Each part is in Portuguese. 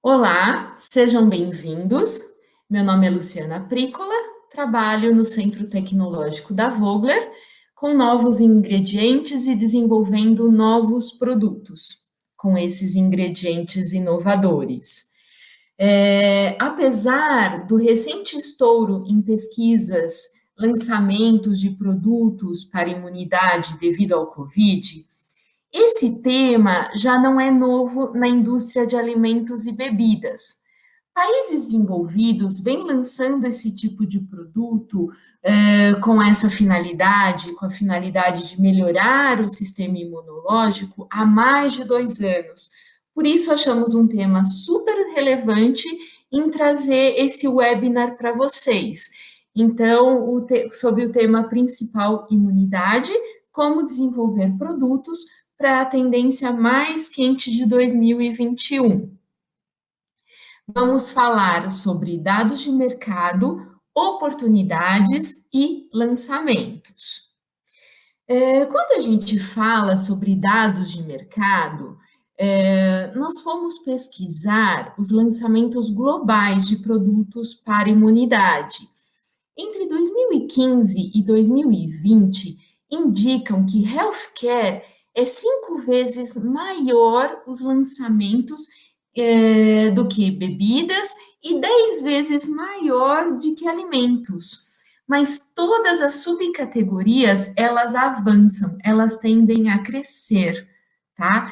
Olá, sejam bem-vindos. Meu nome é Luciana Prícola, trabalho no Centro Tecnológico da Vogler com novos ingredientes e desenvolvendo novos produtos com esses ingredientes inovadores. Apesar do recente estouro em pesquisas, lançamentos de produtos para imunidade devido ao Covid, esse tema já não é novo na indústria de alimentos e bebidas. Países desenvolvidos vêm lançando esse tipo de produto com essa finalidade, com a finalidade de melhorar o sistema imunológico há mais de 2 anos. Por isso, achamos um tema super relevante em trazer esse webinar para vocês. Então, sobre o tema principal, imunidade, como desenvolver produtos para a tendência mais quente de 2021. Vamos falar sobre dados de mercado, oportunidades e lançamentos. Quando a gente fala sobre dados de mercado, nós fomos pesquisar os lançamentos globais de produtos para imunidade. Entre 2015 e 2020, indicam que healthcare é 5 vezes maior os lançamentos do que bebidas e 10 vezes maior do que alimentos. Mas todas as subcategorias, elas avançam, elas tendem a crescer, tá?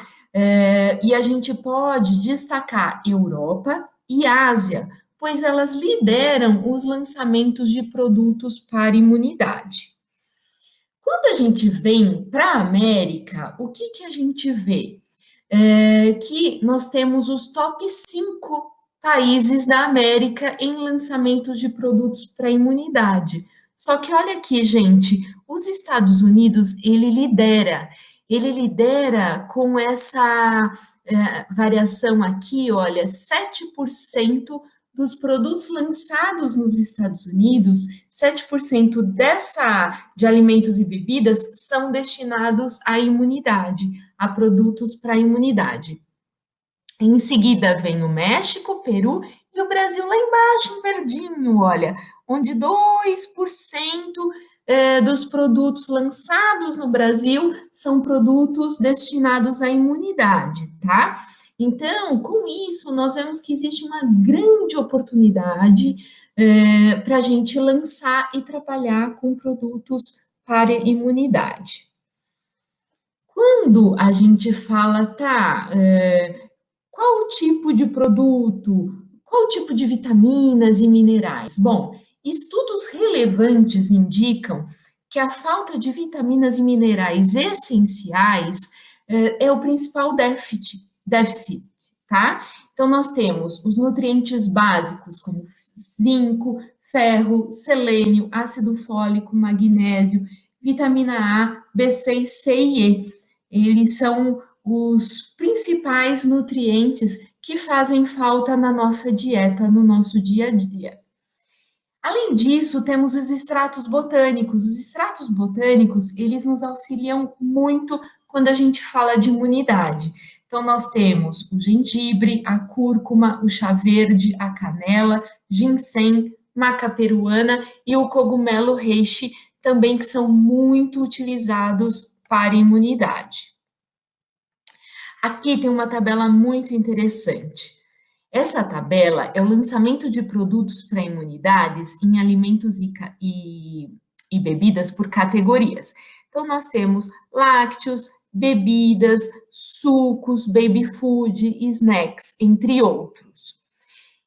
E a gente pode destacar Europa e Ásia, pois elas lideram os lançamentos de produtos para imunidade. Quando a gente vem para a América, o que a gente vê? Que nós temos os top 5 países da América em lançamentos de produtos para imunidade. Só que olha aqui, gente, os Estados Unidos, ele lidera com essa variação aqui, olha, 7% dos produtos lançados nos Estados Unidos, 7% de alimentos e bebidas são destinados à imunidade, a produtos para imunidade. Em seguida vem o México, Peru e o Brasil lá embaixo, em verdinho, olha, onde 2% dos produtos lançados no Brasil são produtos destinados à imunidade, tá? Então, com isso, nós vemos que existe uma grande oportunidade para a gente lançar e trabalhar com produtos para imunidade. Quando a gente fala, tá, qual tipo de produto, qual tipo de vitaminas e minerais? Bom, estudos relevantes indicam que a falta de vitaminas e minerais essenciais é o principal déficit, tá? Então, nós temos os nutrientes básicos, como zinco, ferro, selênio, ácido fólico, magnésio, vitamina A, B6, C e E. Eles são os principais nutrientes que fazem falta na nossa dieta, no nosso dia a dia. Além disso, temos os extratos botânicos. Os extratos botânicos, eles nos auxiliam muito quando a gente fala de imunidade. Então, nós temos o gengibre, a cúrcuma, o chá verde, a canela, ginseng, maca peruana e o cogumelo reishi, também que são muito utilizados para imunidade. Aqui tem uma tabela muito interessante. Essa tabela é o lançamento de produtos para imunidades em alimentos e bebidas por categorias. Então, nós temos lácteos, bebidas, sucos, baby food, snacks, entre outros.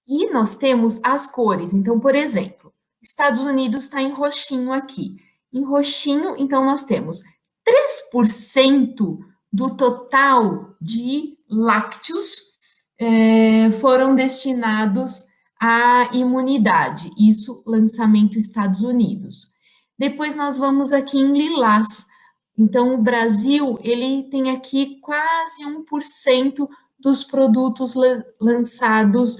E nós temos as cores. Então, por exemplo, Estados Unidos está em roxinho aqui. Em roxinho, então, nós temos 3% do total de lácteos foram destinados à imunidade. Isso, lançamento Estados Unidos. Depois nós vamos aqui em lilás. Então, o Brasil, ele tem aqui quase 1% dos produtos lançados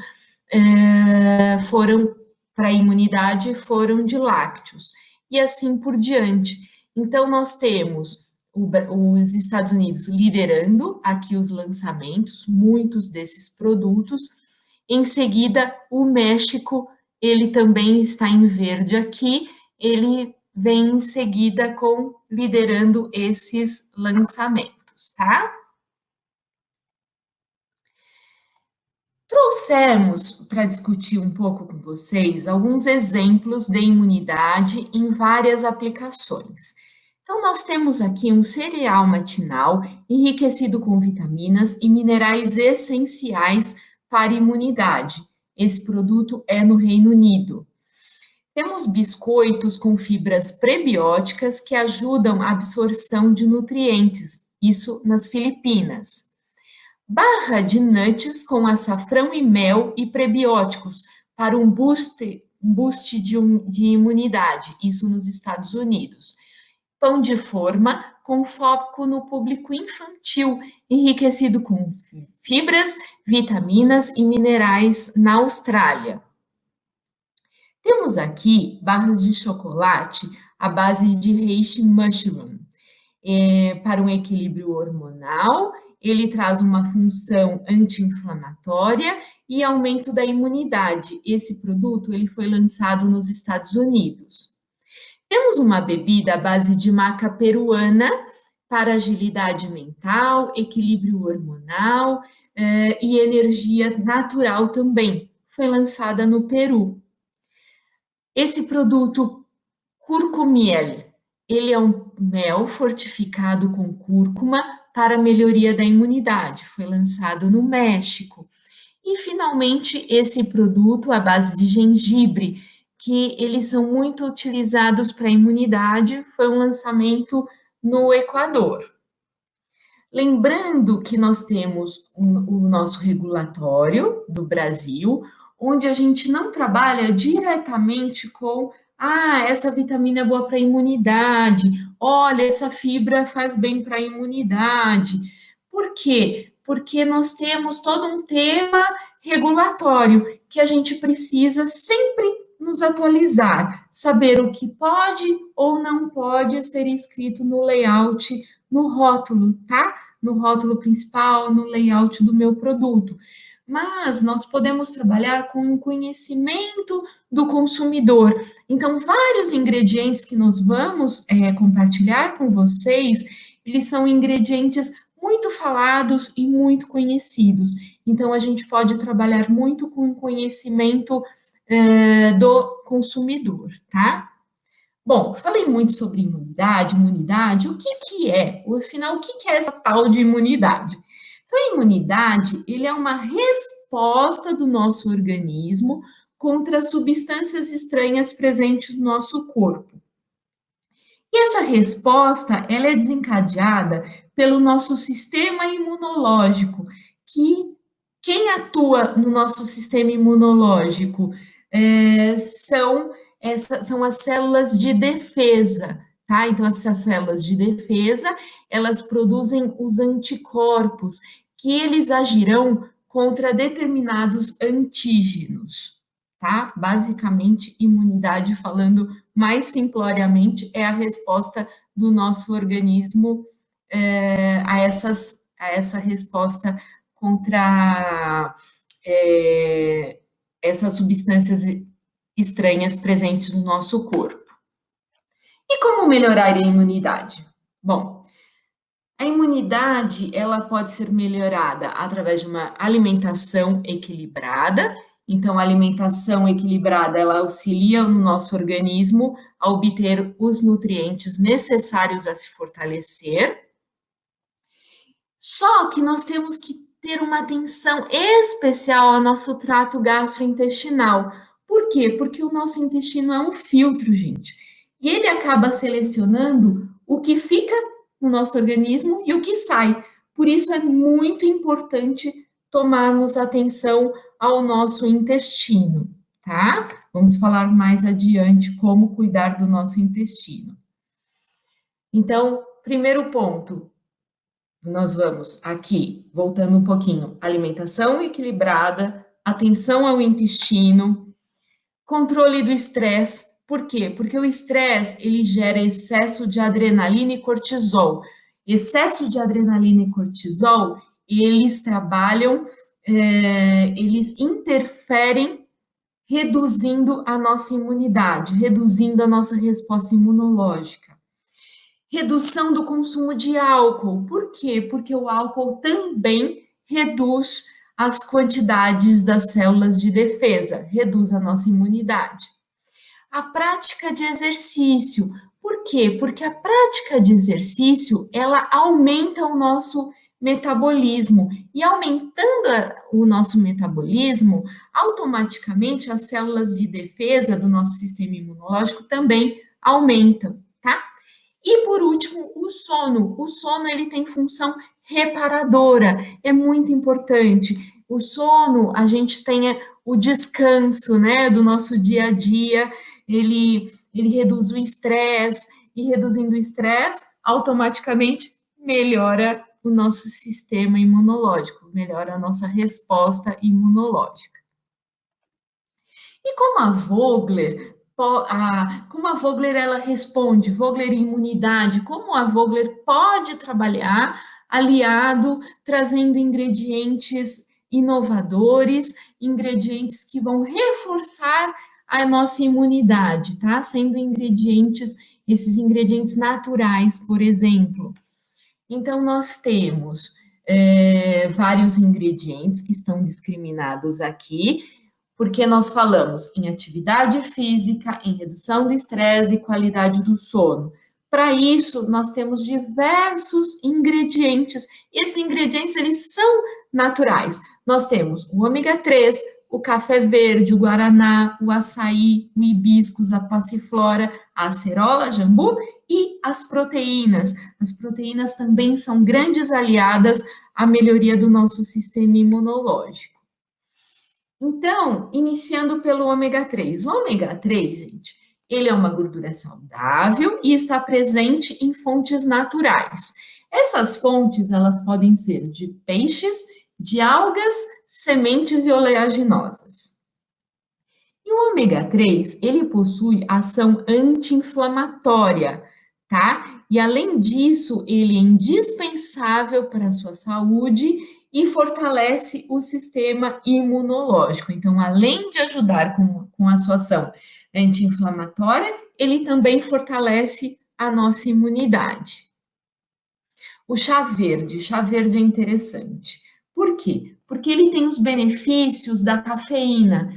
foram para a imunidade, foram de lácteos. E assim por diante. Então, nós temos os Estados Unidos liderando aqui os lançamentos, muitos desses produtos, Em seguida, o México, ele também está em verde aqui, ele vem em seguida liderando esses lançamentos, tá? Trouxemos para discutir um pouco com vocês alguns exemplos de imunidade em várias aplicações. Então, nós temos aqui um cereal matinal enriquecido com vitaminas e minerais essenciais para a imunidade. Esse produto é no Reino Unido. Temos biscoitos com fibras prebióticas que ajudam a absorção de nutrientes, isso nas Filipinas. Barra de nuts com açafrão e mel e prebióticos para um boost de imunidade, isso nos Estados Unidos. Pão de forma com foco no público infantil, enriquecido com fibras, vitaminas e minerais na Austrália. Temos aqui barras de chocolate à base de reishi mushroom, para um equilíbrio hormonal. Ele traz uma função anti-inflamatória e aumento da imunidade. Esse produto ele foi lançado nos Estados Unidos. Temos uma bebida à base de maca peruana para agilidade mental, equilíbrio hormonal e energia natural também. Foi lançada no Peru. Esse produto Curcumiel, ele é um mel fortificado com cúrcuma para melhoria da imunidade. Foi lançado no México. E, finalmente, esse produto à base de gengibre, que eles são muito utilizados para a imunidade, foi um lançamento no Equador. Lembrando que nós temos o nosso regulatório do Brasil, onde a gente não trabalha diretamente com essa vitamina é boa para a imunidade, olha, essa fibra faz bem para a imunidade. Por quê? Porque nós temos todo um tema regulatório que a gente precisa sempre nos atualizar, saber o que pode ou não pode ser escrito no layout, no rótulo, tá? No rótulo principal, no layout do meu produto. Mas nós podemos trabalhar com o conhecimento do consumidor. Então, vários ingredientes que nós vamos compartilhar com vocês, eles são ingredientes muito falados e muito conhecidos. Então, a gente pode trabalhar muito com o conhecimento do consumidor, tá? Bom, falei muito sobre imunidade, o que que é? Afinal, o que que é essa tal de imunidade? Então, a imunidade, ele é uma resposta do nosso organismo contra substâncias estranhas presentes no nosso corpo. E essa resposta, ela é desencadeada pelo nosso sistema imunológico, que quem atua no nosso sistema imunológico são as células de defesa, tá? Então, essas células de defesa, elas produzem os anticorpos, que eles agirão contra determinados antígenos, tá? Basicamente, imunidade, falando mais simploriamente, é a resposta do nosso organismo a essa resposta contra essas substâncias estranhas presentes no nosso corpo. E como melhorar a imunidade? Bom, a imunidade, ela pode ser melhorada através de uma alimentação equilibrada. Então, a alimentação equilibrada, ela auxilia no nosso organismo a obter os nutrientes necessários a se fortalecer. Só que nós temos que ter uma atenção especial ao nosso trato gastrointestinal. Por quê? Porque o nosso intestino é um filtro, gente. E ele acaba selecionando o que fica no nosso organismo e o que sai. Por isso é muito importante tomarmos atenção ao nosso intestino, tá? Vamos falar mais adiante como cuidar do nosso intestino. Então, primeiro ponto, nós vamos aqui, voltando um pouquinho, alimentação equilibrada, atenção ao intestino, controle do estresse. Por quê? Porque o estresse, ele gera excesso de adrenalina e cortisol. Excesso de adrenalina e cortisol, eles trabalham eles interferem reduzindo a nossa imunidade, reduzindo a nossa resposta imunológica. Redução do consumo de álcool. Por quê? Porque o álcool também reduz as quantidades das células de defesa, reduz a nossa imunidade. A prática de exercício. Por quê? Porque a prática de exercício, ela aumenta o nosso metabolismo. E aumentando o nosso metabolismo, automaticamente as células de defesa do nosso sistema imunológico também aumentam, tá? E por último, o sono. O sono ele tem função reparadora, é muito importante. O sono, a gente tem o descanso, né, do nosso dia a dia, ele reduz o estresse, e reduzindo o estresse, automaticamente melhora o nosso sistema imunológico, melhora a nossa resposta imunológica. E como a Vogler ela responde, Vogler imunidade, como a Vogler pode trabalhar aliado, trazendo ingredientes inovadores, ingredientes que vão reforçar a nossa imunidade, tá? Sendo ingredientes, esses ingredientes naturais, por exemplo. Então, nós temos vários ingredientes que estão discriminados aqui, porque nós falamos em atividade física, em redução do estresse e qualidade do sono. Para isso, nós temos diversos ingredientes. Esses ingredientes, eles são naturais. Nós temos o ômega 3, o café verde, o guaraná, o açaí, o hibiscus, a passiflora, a acerola, jambu e as proteínas. As proteínas também são grandes aliadas à melhoria do nosso sistema imunológico. Então, iniciando pelo ômega 3. O ômega 3, gente, ele é uma gordura saudável e está presente em fontes naturais. Essas fontes, elas podem ser de peixes, de algas, sementes e oleaginosas. E o ômega 3, ele possui ação anti-inflamatória, tá? E além disso, ele é indispensável para a sua saúde e fortalece o sistema imunológico. Então, além de ajudar com a sua ação anti-inflamatória, ele também fortalece a nossa imunidade. O chá verde é interessante. Por quê? Porque ele tem os benefícios da cafeína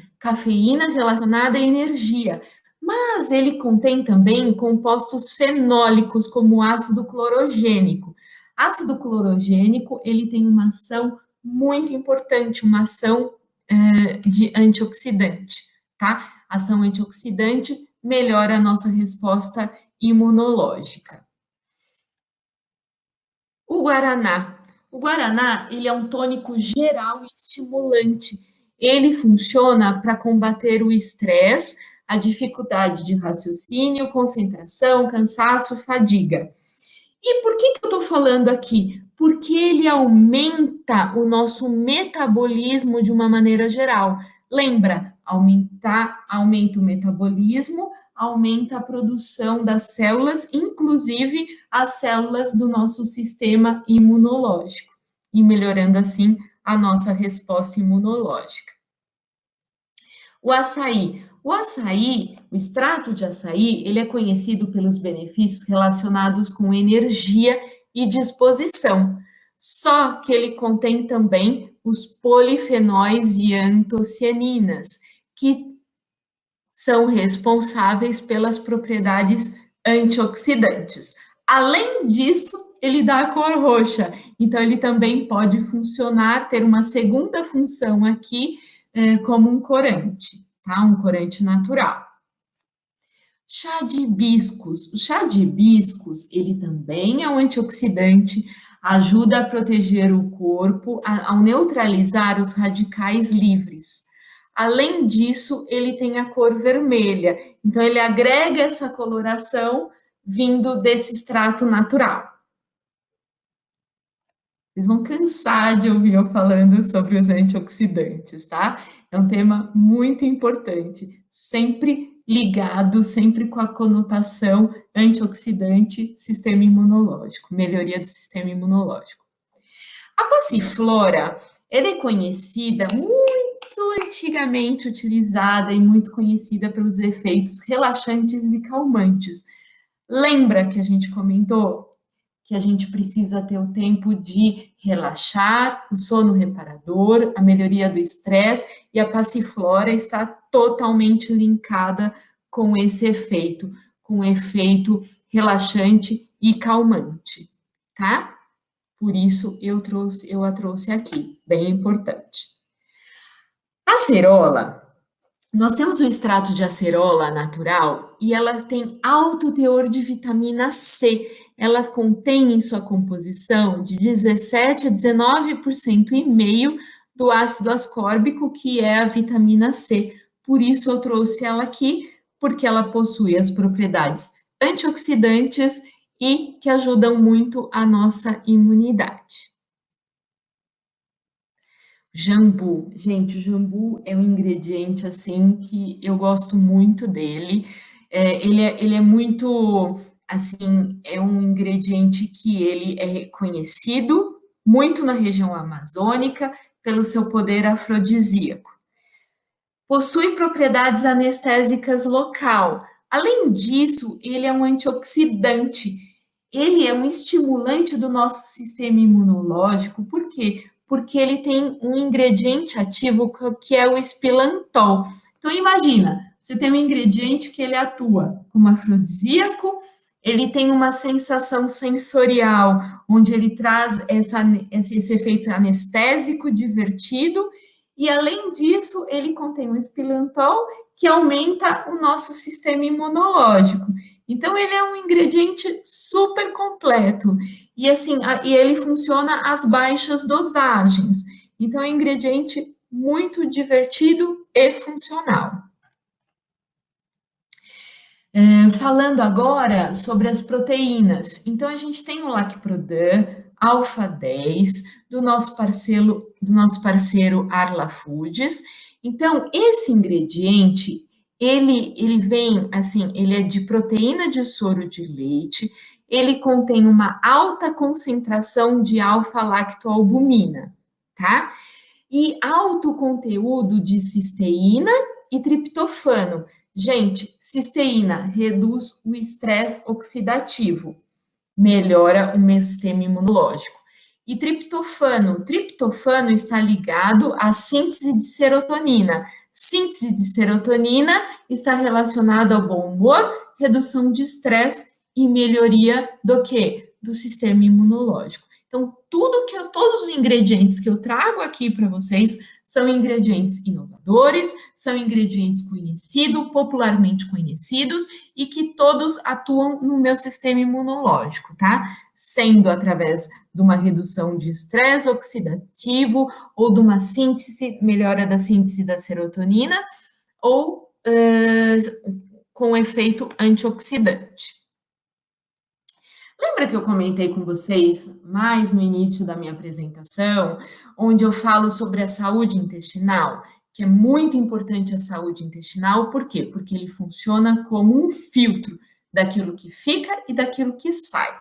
relacionada à energia, mas ele contém também compostos fenólicos, como ácido clorogênico. Ácido clorogênico, ele tem uma ação muito importante, uma ação de antioxidante, tá? Ação antioxidante melhora a nossa resposta imunológica. O guaraná. O guaraná, ele é um tônico geral e estimulante. Ele funciona para combater o estresse, a dificuldade de raciocínio, concentração, cansaço, fadiga. E por que eu estou falando aqui? Porque ele aumenta o nosso metabolismo de uma maneira geral. Lembra, aumenta o metabolismo, aumenta a produção das células, inclusive as células do nosso sistema imunológico, e melhorando assim a nossa resposta imunológica. O açaí. O extrato de açaí, ele é conhecido pelos benefícios relacionados com energia e disposição. Só que ele contém também os polifenóis e antocianinas, que são responsáveis pelas propriedades antioxidantes. Além disso, ele dá a cor roxa, então ele também pode funcionar, ter uma segunda função aqui, como um corante, tá? Um corante natural. Chá de hibiscus. O chá de hibiscus, ele também é um antioxidante, ajuda a proteger o corpo, ao neutralizar os radicais livres. Além disso, ele tem a cor vermelha, então ele agrega essa coloração vindo desse extrato natural. Vocês vão cansar de ouvir eu falando sobre os antioxidantes, tá? É um tema muito importante, sempre ligado, sempre com a conotação antioxidante, sistema imunológico, melhoria do sistema imunológico. A passiflora, Ela é conhecida, muito antigamente utilizada e muito conhecida pelos efeitos relaxantes e calmantes. Lembra que a gente comentou que a gente precisa ter o tempo de relaxar, o sono reparador, a melhoria do estresse, e a passiflora está totalmente linkada com o efeito relaxante e calmante, tá? Por isso eu a trouxe aqui, bem importante. Acerola, nós temos o extrato de acerola natural e ela tem alto teor de vitamina C. Ela contém em sua composição de 17 a 19% e meio do ácido ascórbico, que é a vitamina C. Por isso eu trouxe ela aqui, porque ela possui as propriedades antioxidantes e que ajudam muito a nossa imunidade. Jambu, gente, o jambu é um ingrediente assim que eu gosto muito dele. Ele é muito assim, é um ingrediente que ele é reconhecido muito na região amazônica pelo seu poder afrodisíaco. Possui propriedades anestésicas local. Além disso, ele é um antioxidante. Ele é um estimulante do nosso sistema imunológico. Por quê? Porque ele tem um ingrediente ativo que é o espilantol. Então imagina, você tem um ingrediente que ele atua como afrodisíaco, ele tem uma sensação sensorial, onde ele traz esse efeito anestésico divertido, e além disso, ele contém um espilantol que aumenta o nosso sistema imunológico. Então, ele é um ingrediente super completo. E assim, e ele funciona às baixas dosagens. Então, é um ingrediente muito divertido e funcional. Falando agora sobre as proteínas. Então, a gente tem o Lacprodan, Alfa 10, do nosso parceiro Arla Foods. Então, esse ingrediente, ele vem, assim, ele é de proteína de soro de leite, ele contém uma alta concentração de alfa-lactoalbumina, tá? E alto conteúdo de cisteína e triptofano. Gente, cisteína reduz o estresse oxidativo, melhora o meu sistema imunológico. E triptofano está ligado à síntese de serotonina. Síntese de serotonina está relacionada ao bom humor, redução de estresse e melhoria do quê? Do sistema imunológico. Então, todos os ingredientes que eu trago aqui para vocês são ingredientes inovadores, são ingredientes popularmente conhecidos, e que todos atuam no meu sistema imunológico, tá? Sendo através de uma redução de estresse oxidativo, ou de uma melhora da síntese da serotonina, ou com efeito antioxidante. Lembra que eu comentei com vocês mais no início da minha apresentação, onde eu falo sobre a saúde intestinal, que é muito importante a saúde intestinal, por quê? Porque ele funciona como um filtro daquilo que fica e daquilo que sai.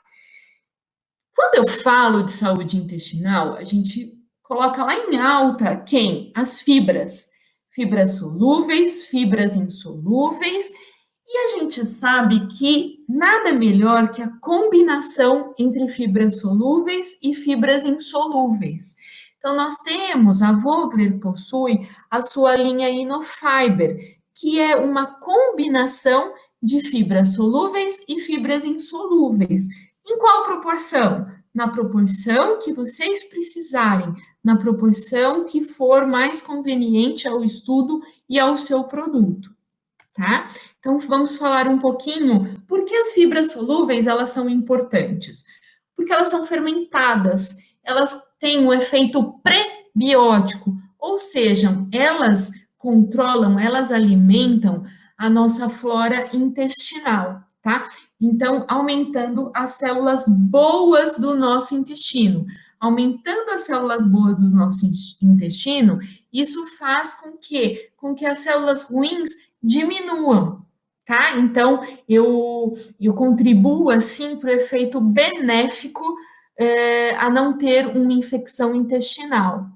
Quando eu falo de saúde intestinal, a gente coloca lá em alta quem? As fibras. Fibras solúveis, fibras insolúveis, e a gente sabe que nada melhor que a combinação entre fibras solúveis e fibras insolúveis. Então, a Vogler possui a sua linha Inofiber, que é uma combinação de fibras solúveis e fibras insolúveis. Em qual proporção? Na proporção que vocês precisarem, na proporção que for mais conveniente ao estudo e ao seu produto. Tá? Então, vamos falar um pouquinho por que as fibras solúveis elas são importantes. Porque elas são fermentadas, elas têm um efeito prebiótico, ou seja, elas controlam, elas alimentam a nossa flora intestinal, tá? Então, aumentando as células boas do nosso intestino. Aumentando as células boas do nosso intestino, isso faz com que as células ruins diminuam, tá? Então, eu contribuo, assim, para o efeito benéfico a não ter uma infecção intestinal,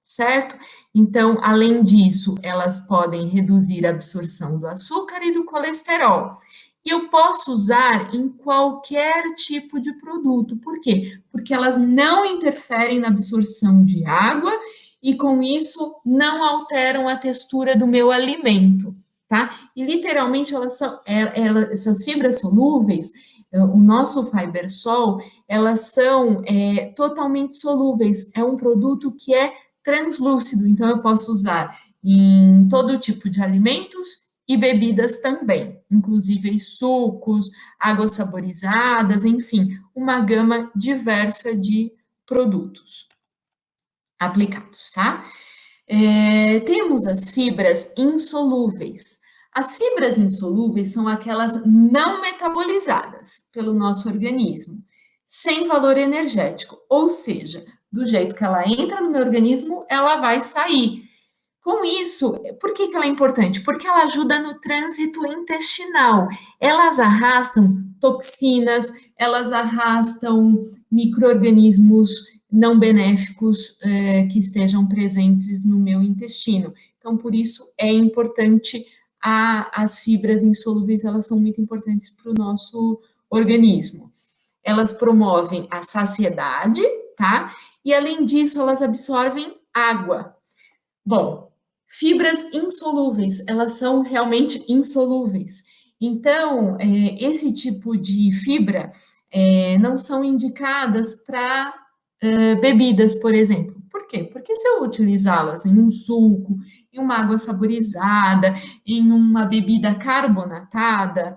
certo? Então, além disso, elas podem reduzir a absorção do açúcar e do colesterol. E eu posso usar em qualquer tipo de produto. Por quê? Porque elas não interferem na absorção de água e, com isso, não alteram a textura do meu alimento, tá? E, literalmente, essas fibras solúveis, o nosso Fibersol, elas são totalmente solúveis. É um produto que é translúcido, então eu posso usar em todo tipo de alimentos e bebidas também, inclusive sucos, águas saborizadas, enfim, uma gama diversa de produtos aplicados, tá? Temos as fibras insolúveis. As fibras insolúveis são aquelas não metabolizadas pelo nosso organismo, sem valor energético, ou seja, do jeito que ela entra no meu organismo, ela vai sair. Com isso, por que ela é importante? Porque ela ajuda no trânsito intestinal. Elas arrastam toxinas, elas arrastam micro-organismos não benéficos que estejam presentes no meu intestino. Então, por isso é importante as fibras insolúveis, elas são muito importantes para o nosso organismo. Elas promovem a saciedade, tá? E além disso, elas absorvem água. Bom, fibras insolúveis, elas são realmente insolúveis. Então, esse tipo de fibra não são indicadas para bebidas, por exemplo. Por quê? Porque se eu utilizá-las em um suco, em uma água saborizada, em uma bebida carbonatada,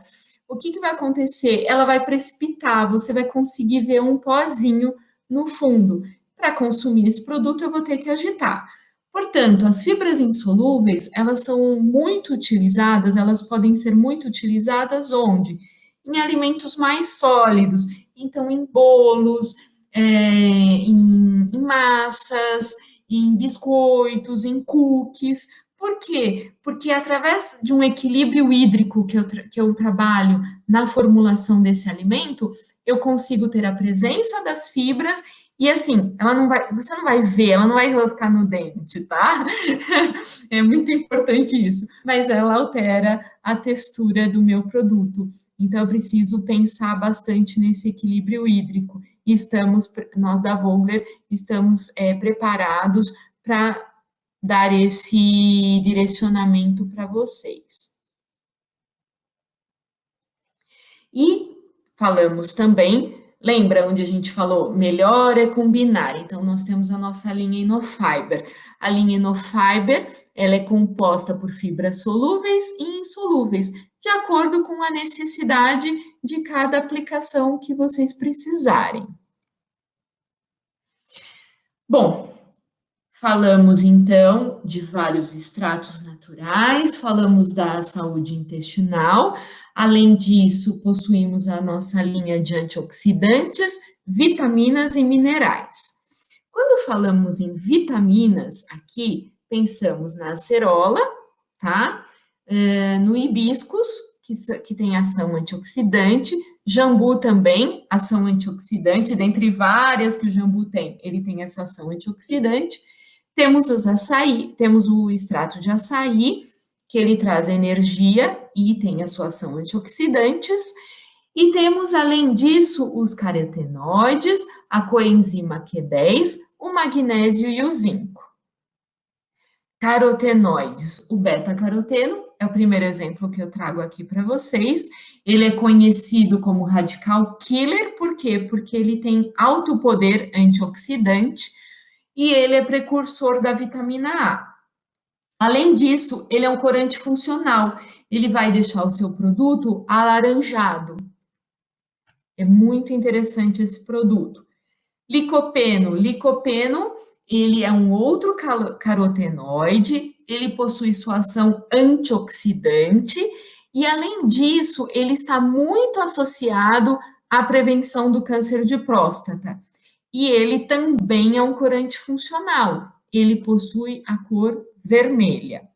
o que vai acontecer? Ela vai precipitar, você vai conseguir ver um pozinho no fundo. Para consumir esse produto, eu vou ter que agitar. Portanto, as fibras insolúveis, elas são muito utilizadas, elas podem ser muito utilizadas onde? Em alimentos mais sólidos, então em bolos, em massas, em biscoitos, em cookies. Por quê? Porque através de um equilíbrio hídrico que eu trabalho na formulação desse alimento, eu consigo ter a presença das fibras e assim, você não vai ver, ela não vai enroscar no dente, tá? É muito importante isso, mas ela altera a textura do meu produto. Então, eu preciso pensar bastante nesse equilíbrio hídrico. E nós da Vogler, estamos preparados para dar esse direcionamento para vocês. E falamos também, lembra onde a gente falou, melhor é combinar. Então, nós temos a nossa linha Inofiber. A linha Inofiber, ela é composta por fibras solúveis e insolúveis, de acordo com a necessidade de cada aplicação que vocês precisarem. Bom, falamos então de vários extratos naturais, falamos da saúde intestinal. Além disso, possuímos a nossa linha de antioxidantes, vitaminas e minerais. Quando falamos em vitaminas, aqui pensamos na acerola, tá? No hibiscus, que tem ação antioxidante, jambu também, ação antioxidante, dentre várias que o jambu tem, ele tem essa ação antioxidante. Temos temos o extrato de açaí, que ele traz energia e tem a sua ação antioxidantes. E temos, além disso, os carotenoides, a coenzima Q10, o magnésio e o zinco. Carotenoides, o beta-caroteno é o primeiro exemplo que eu trago aqui para vocês. Ele é conhecido como radical killer, por quê? Porque ele tem alto poder antioxidante e ele é precursor da vitamina A. Além disso, ele é um corante funcional. Ele vai deixar o seu produto alaranjado. É muito interessante esse produto. Licopeno, ele é um outro carotenoide, ele possui sua ação antioxidante e, além disso, ele está muito associado à prevenção do câncer de próstata. E ele também é um corante funcional, ele possui a cor vermelha.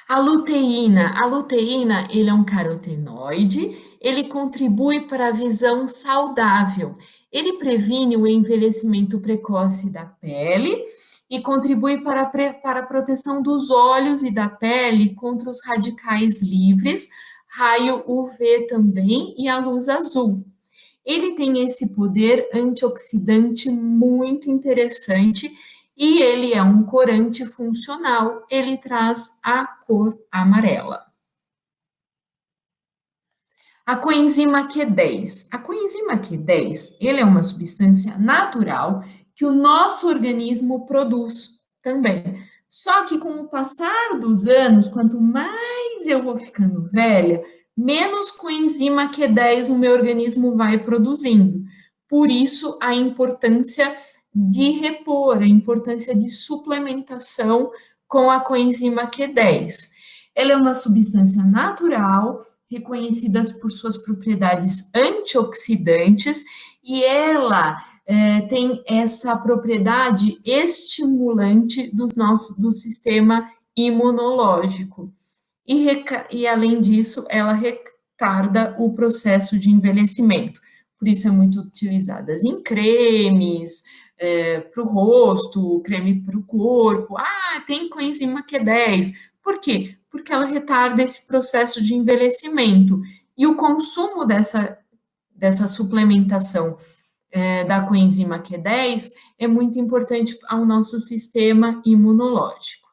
A luteína, ele é um carotenoide, ele contribui para a visão saudável. Ele previne o envelhecimento precoce da pele e contribui para a proteção dos olhos e da pele contra os radicais livres, raio UV também e a luz azul. Ele tem esse poder antioxidante muito interessante e ele é um corante funcional. Ele traz a cor amarela. A coenzima Q10. A coenzima Q10, ele é uma substância natural que o nosso organismo produz também. Só que com o passar dos anos, quanto mais eu vou ficando velha, menos coenzima Q10 o meu organismo vai produzindo. Por isso, a importância de repor, a importância de suplementação com a coenzima Q10. Ela é uma substância natural reconhecidas por suas propriedades antioxidantes e ela tem essa propriedade estimulante do sistema imunológico. E, além disso, ela retarda o processo de envelhecimento. Por isso, é muito utilizada em cremes, para o rosto, creme para o corpo. Ah, tem coenzima Q10. Por quê? Porque ela retarda esse processo de envelhecimento. E o consumo dessa suplementação da coenzima Q10 é muito importante ao nosso sistema imunológico.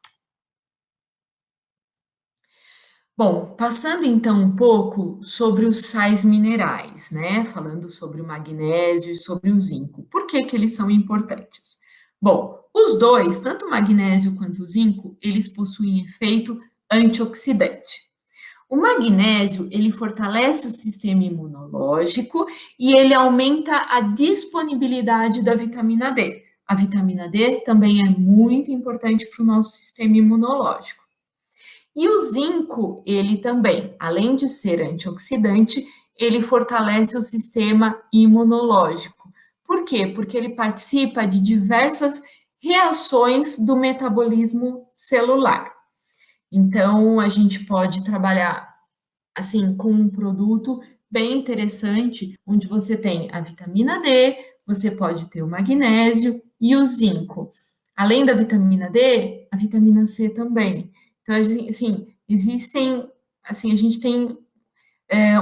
Bom, passando então um pouco sobre os sais minerais, né? Falando sobre o magnésio e sobre o zinco. Por que que eles são importantes? Bom, os dois, tanto o magnésio quanto o zinco, eles possuem efeito antioxidante. O magnésio, ele fortalece o sistema imunológico e ele aumenta a disponibilidade da vitamina D. A vitamina D também é muito importante para o nosso sistema imunológico. E o zinco, ele também, além de ser antioxidante, ele fortalece o sistema imunológico. Por quê? Porque ele participa de diversas reações do metabolismo celular. Então, a gente pode trabalhar assim com um produto bem interessante, onde você tem a vitamina D, você pode ter o magnésio e o zinco. Além da vitamina D, a vitamina C também. Então, assim, existem, assim, a gente tem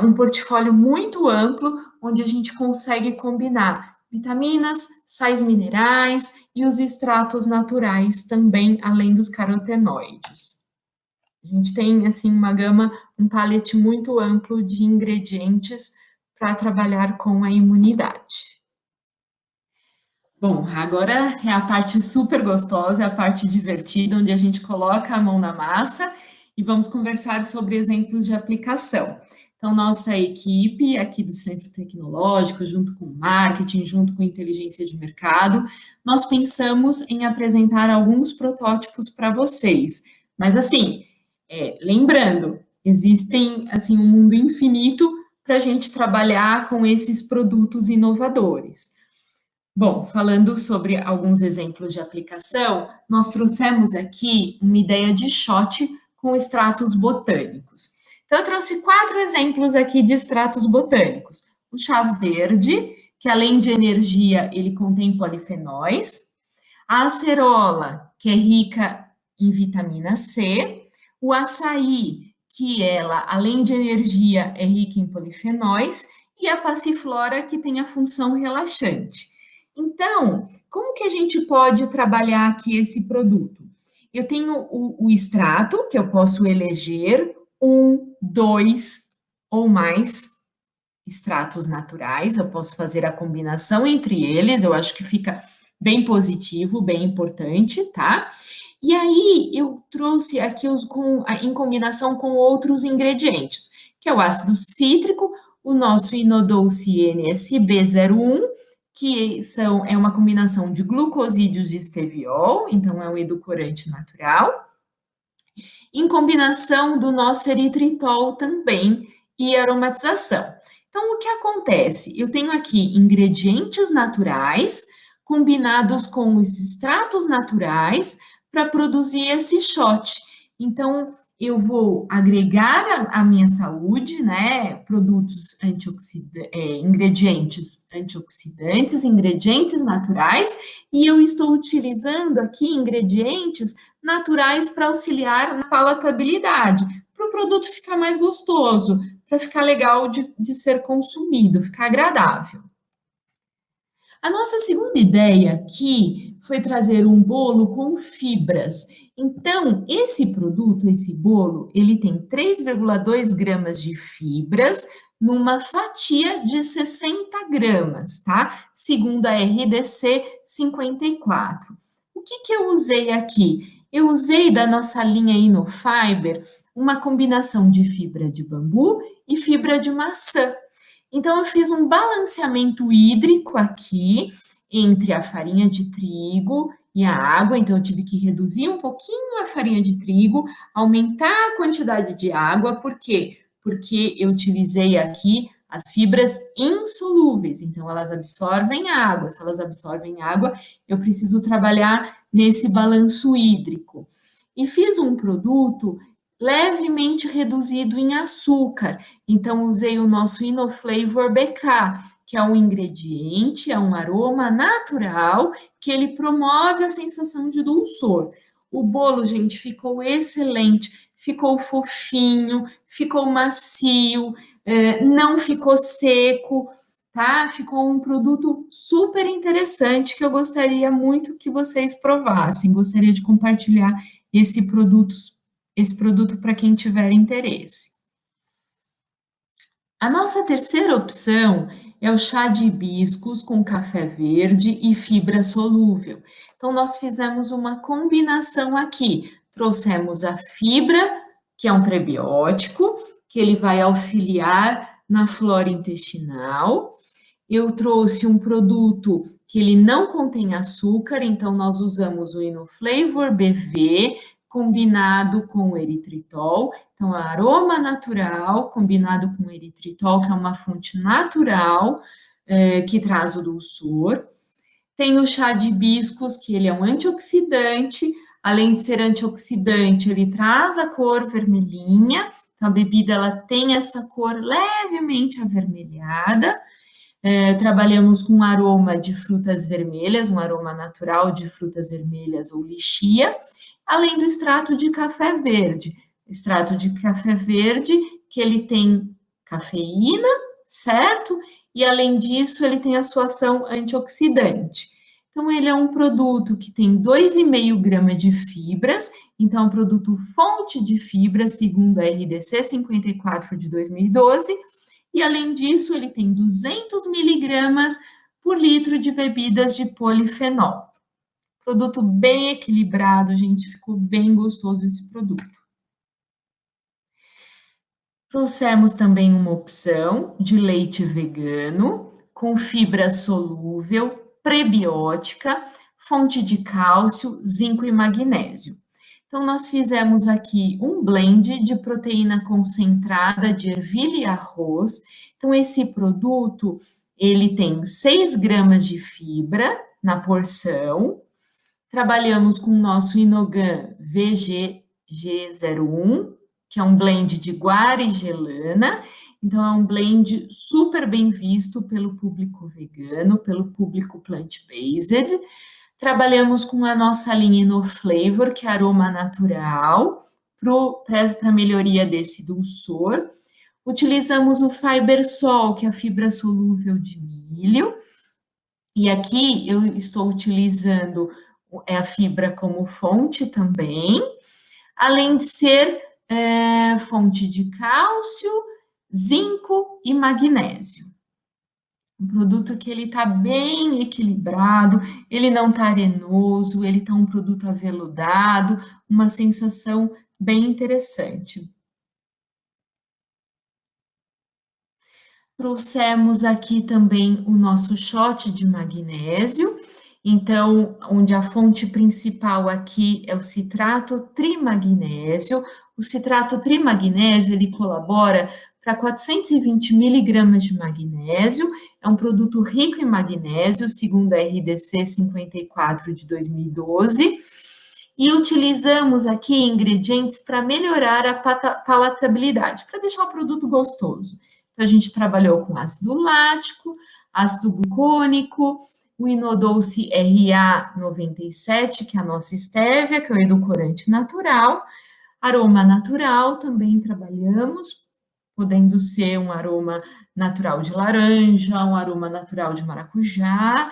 um portfólio muito amplo, onde a gente consegue combinar vitaminas, sais minerais e os extratos naturais também, além dos carotenoides. A gente tem, assim, uma gama, um palete muito amplo de ingredientes para trabalhar com a imunidade. Bom, agora é a parte super gostosa, é a parte divertida, onde a gente coloca a mão na massa e vamos conversar sobre exemplos de aplicação. Então, nossa equipe aqui do Centro Tecnológico, junto com o marketing, junto com inteligência de mercado, nós pensamos em apresentar alguns protótipos para vocês. Mas, assim, lembrando, existem, assim, um mundo infinito para a gente trabalhar com esses produtos inovadores. Bom, falando sobre alguns exemplos de aplicação, nós trouxemos aqui uma ideia de shot com extratos botânicos. Então, eu trouxe 4 exemplos aqui de extratos botânicos. O chá verde, que além de energia, ele contém polifenóis. A acerola, que é rica em vitamina C. O açaí, que ela, além de energia, é rica em polifenóis. E a passiflora, que tem a função relaxante. Então, como que a gente pode trabalhar aqui esse produto? Eu tenho o extrato, que eu posso eleger 1, 2 ou mais extratos naturais, eu posso fazer a combinação entre eles, eu acho que fica bem positivo, bem importante, tá? E aí, eu trouxe aqui em combinação com outros ingredientes, que é o ácido cítrico, o nosso Inodouce NSB01, que é uma combinação de glucosídeos de esteviol, então é um edulcorante natural, em combinação do nosso eritritol também e aromatização. Então, o que acontece? Eu tenho aqui ingredientes naturais combinados com os extratos naturais para produzir esse shot. Então, eu vou agregar à minha saúde, né, produtos ingredientes antioxidantes, ingredientes naturais, e eu estou utilizando aqui ingredientes naturais para auxiliar na palatabilidade, para o produto ficar mais gostoso, para ficar legal de ser consumido, ficar agradável. A nossa segunda ideia aqui foi trazer um bolo com fibras. Então, esse produto, esse bolo, ele tem 3,2 gramas de fibras numa fatia de 60 gramas, tá? Segundo a RDC 54. O que eu usei aqui? Eu usei da nossa linha Inofiber uma combinação de fibra de bambu e fibra de maçã. Então, eu fiz um balanceamento hídrico aqui entre a farinha de trigo e a água. Então, eu tive que reduzir um pouquinho a farinha de trigo, aumentar a quantidade de água. Por quê? Porque eu utilizei aqui as fibras insolúveis. Então, elas absorvem água. Se elas absorvem água, eu preciso trabalhar nesse balanço hídrico. E fiz um produto levemente reduzido em açúcar. Então, usei o nosso InnoFlavor BK, que é um ingrediente, é um aroma natural, que ele promove a sensação de dulçor. O bolo, gente, ficou excelente, ficou fofinho, ficou macio, não ficou seco, tá? Ficou um produto super interessante que eu gostaria muito que vocês provassem. Gostaria de compartilhar esse produto para quem tiver interesse. A nossa terceira opção é o chá de hibiscus com café verde e fibra solúvel. Então, nós fizemos uma combinação aqui. Trouxemos a fibra, que é um prebiótico, que ele vai auxiliar na flora intestinal. Eu trouxe um produto que ele não contém açúcar, então nós usamos o InnoFlavor BV, combinado com o eritritol. Então, aroma natural combinado com o eritritol, que é uma fonte natural que traz o dulçor. Tem o chá de hibiscus, que ele é um antioxidante. Além de ser antioxidante, ele traz a cor vermelhinha. Então, a bebida ela tem essa cor levemente avermelhada. Trabalhamos com aroma de frutas vermelhas, um aroma natural de frutas vermelhas ou lixia, além do extrato de café verde. Extrato de café verde, que ele tem cafeína, certo? E além disso, ele tem a sua ação antioxidante. Então, ele é um produto que tem 2,5 gramas de fibras, então é um produto fonte de fibras, segundo a RDC 54 de 2012, e além disso, ele tem 200 miligramas por litro de bebidas de polifenol. Produto bem equilibrado, gente, ficou bem gostoso esse produto. Trouxemos também uma opção de leite vegano, com fibra solúvel, prebiótica, fonte de cálcio, zinco e magnésio. Então, nós fizemos aqui um blend de proteína concentrada de ervilha e arroz. Então, esse produto, ele tem 6 gramas de fibra na porção. Trabalhamos com o nosso Inogan VGG01, que é um blend de guara e gelana. Então, é um blend super bem visto pelo público vegano, pelo público plant-based. Trabalhamos com a nossa linha InnoFlavor, que é aroma natural, para melhoria desse dulçor. Utilizamos o Fibersol, que é a fibra solúvel de milho. E aqui eu estou utilizando a fibra como fonte também, além de ser fonte de cálcio, zinco e magnésio. Um produto que ele está bem equilibrado, ele não está arenoso, ele está um produto aveludado, uma sensação bem interessante. Trouxemos aqui também o nosso shot de magnésio, então, onde a fonte principal aqui é o citrato trimagnésio. O citrato trimagnésio, ele colabora para 420 miligramas de magnésio, é um produto rico em magnésio, segundo a RDC 54 de 2012, E utilizamos aqui ingredientes para melhorar a palatabilidade, para deixar o produto gostoso. Então, a gente trabalhou com ácido lático, ácido glucônico, o Inodouce RA97, que é a nossa estévia, que é o edulcorante natural, aroma natural também trabalhamos, podendo ser um aroma natural de laranja, um aroma natural de maracujá,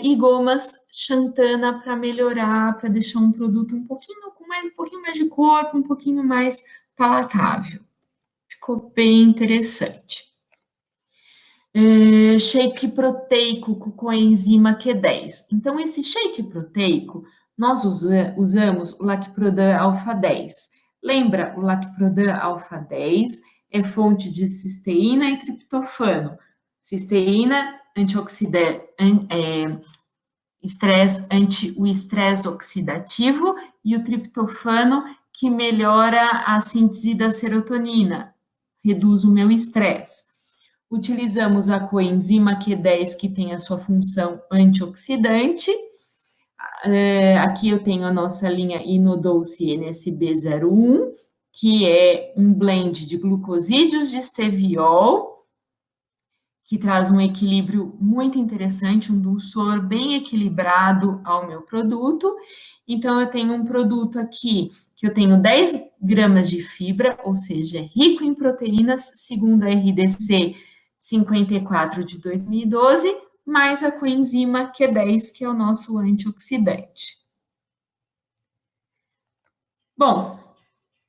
e gomas xantana para melhorar, para deixar um produto um pouquinho mais de corpo, um pouquinho mais palatável. Ficou bem interessante. Shake proteico com coenzima Q10. Então, esse shake proteico, nós usamos o Lacprodan Alpha 10. Lembra, o Lacprodan Alpha 10 é fonte de cisteína e triptofano. Cisteína, o estresse oxidativo, e o triptofano, que melhora a síntese da serotonina, reduz o meu estresse. Utilizamos a coenzima Q10, que tem a sua função antioxidante. Aqui eu tenho a nossa linha Inodouce NSB01, que é um blend de glucosídeos de esteviol, que traz um equilíbrio muito interessante, um dulçor bem equilibrado ao meu produto. Então, eu tenho um produto aqui que eu tenho 10 gramas de fibra, ou seja, é rico em proteínas, segundo a RDC 54 de 2012, mais a coenzima Q10, que é o nosso antioxidante. Bom,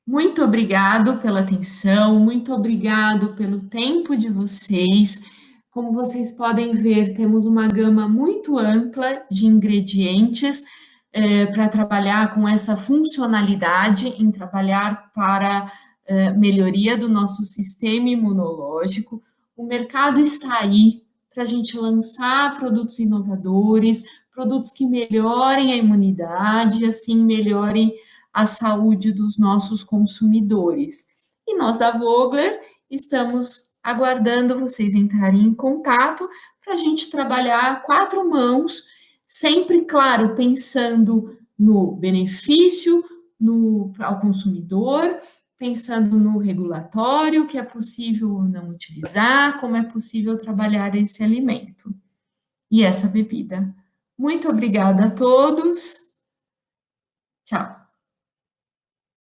muito obrigado pela atenção, muito obrigado pelo tempo de vocês. Como vocês podem ver, temos uma gama muito ampla de ingredientes para trabalhar com essa funcionalidade, em trabalhar para melhoria do nosso sistema imunológico. O mercado está aí para a gente lançar produtos inovadores, produtos que melhorem a imunidade, assim melhorem a saúde dos nossos consumidores. E nós da Vogler estamos aguardando vocês entrarem em contato para a gente trabalhar a quatro mãos, sempre, claro, pensando no benefício ao consumidor, pensando no regulatório, que é possível ou não utilizar, como é possível trabalhar esse alimento e essa bebida. Muito obrigada a todos. Tchau.